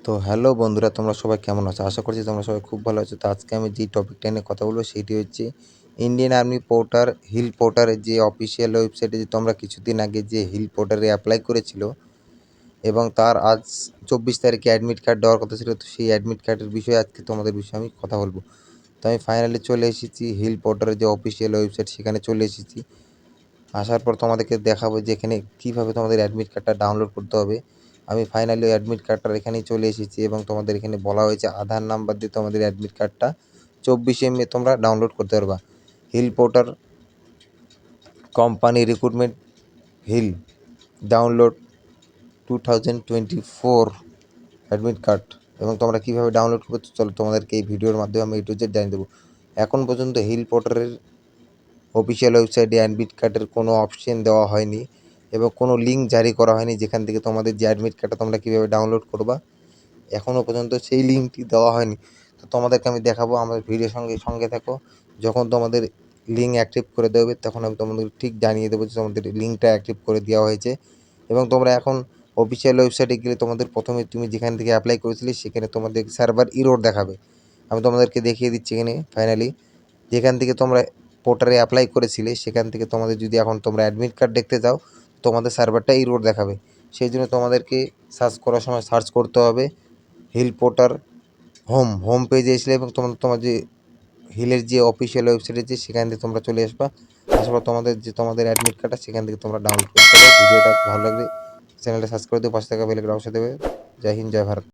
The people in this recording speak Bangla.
তো হ্যালো বন্ধুরা, তোমরা সবাই কেমন আছো? আশা করছি তোমরা সবাই খুব ভালো আছো। তো আজকে আমি যে টপিকটা নিয়ে কথা বলবো সেটি হচ্ছে ইন্ডিয়ান আর্মি পোর্টার হিল পোর্টারের যে অফিসিয়াল ওয়েবসাইটে যে তোমরা কিছুদিন আগে যে হিল পোর্টারে অ্যাপ্লাই করেছিল এবং তার আজ 24 তারিখে অ্যাডমিট কার্ড দেওয়ার কথা ছিল। তো সেই অ্যাডমিট কার্ডের বিষয়ে আজকে তোমাদের বিষয়ে আমি কথা বলবো। তো আমি ফাইনালি চলে এসেছি হিল পোর্টারের যে অফিসিয়াল ওয়েবসাইট, সেখানে চলে এসেছি। আসার পর তোমাদেরকে দেখাবো যে এখানে কীভাবে তোমাদের অ্যাডমিট কার্ডটা ডাউনলোড করতে হবে। আমি ফাইনালি ওই অ্যাডমিট কার্ডটার এখানেই চলে এসেছি এবং তোমাদের এখানে বলা হয়েছে আধার নাম্বার দিয়ে তোমাদের অ্যাডমিট কার্ডটা 24 MB তোমরা ডাউনলোড করতে পারবা। Hill porter company recruitment hill download 2024 admit card এবং তোমরা কীভাবে ডাউনলোড করবে চলো তোমাদেরকে এই ভিডিওর মাধ্যমে আমি A to Z জানিয়ে দেবো। এখন পর্যন্ত হিল পোর্টারের অফিসিয়াল ওয়েবসাইটে অ্যাডমিট কার্ডের কোনো অপশন দেওয়া হয়নি এবং কোনো লিঙ্ক জারি করা হয়নি যেখান থেকে তোমাদের যে অ্যাডমিট কার্ডটা তোমরা কীভাবে ডাউনলোড করবা, এখনও পর্যন্ত সেই লিঙ্কটি দেওয়া হয়নি। তো তোমাদেরকে আমি দেখাবো, আমার ভিডিওর সঙ্গে থাকো। যখন তোমাদের লিঙ্ক অ্যাক্টিভ করে দেবে তখন আমি তোমাদের ঠিক জানিয়ে দেবো যে তোমাদের লিঙ্কটা অ্যাক্টিভ করে দেওয়া হয়েছে। এবং তোমরা এখন অফিসিয়াল ওয়েবসাইটে গেলে তোমাদের প্রথমে তুমি যেখান থেকে অ্যাপ্লাই করেছিলে সেখানে তোমাদের সার্ভার ইরর দেখাবে। আমি তোমাদেরকে দেখিয়ে দিচ্ছি এখানে ফাইনালি যেখান থেকে তোমরা পোর্টারে অ্যাপ্লাই করেছিলে সেখান থেকে তোমাদের যদি এখন তোমরা অ্যাডমিট কার্ড দেখতে যাও তোমাদের সার্ভারটা ইরর দেখাবে। সেই জন্য তোমাদেরকে সার্চ করার সময় সার্চ করতে হবে হিল পোর্টার হোম পেজে এসলে এবং তোমার যে হিলের যে অফিসিয়াল ওয়েবসাইট আছে সেখান থেকে তোমরা চলে আসবা। আসার পর তোমাদের অ্যাডমিট কার্ডটা সেখান থেকে তোমরা ডাউনলোড করতে পারো। ভিডিওটা ভালো লাগলে চ্যানেলটা সাবস্ক্রাইব করে দেবে, পাশে থাকা বেল আইকনটা অবশ্যই দেবে। জয় হিন্দ, জয় ভারত।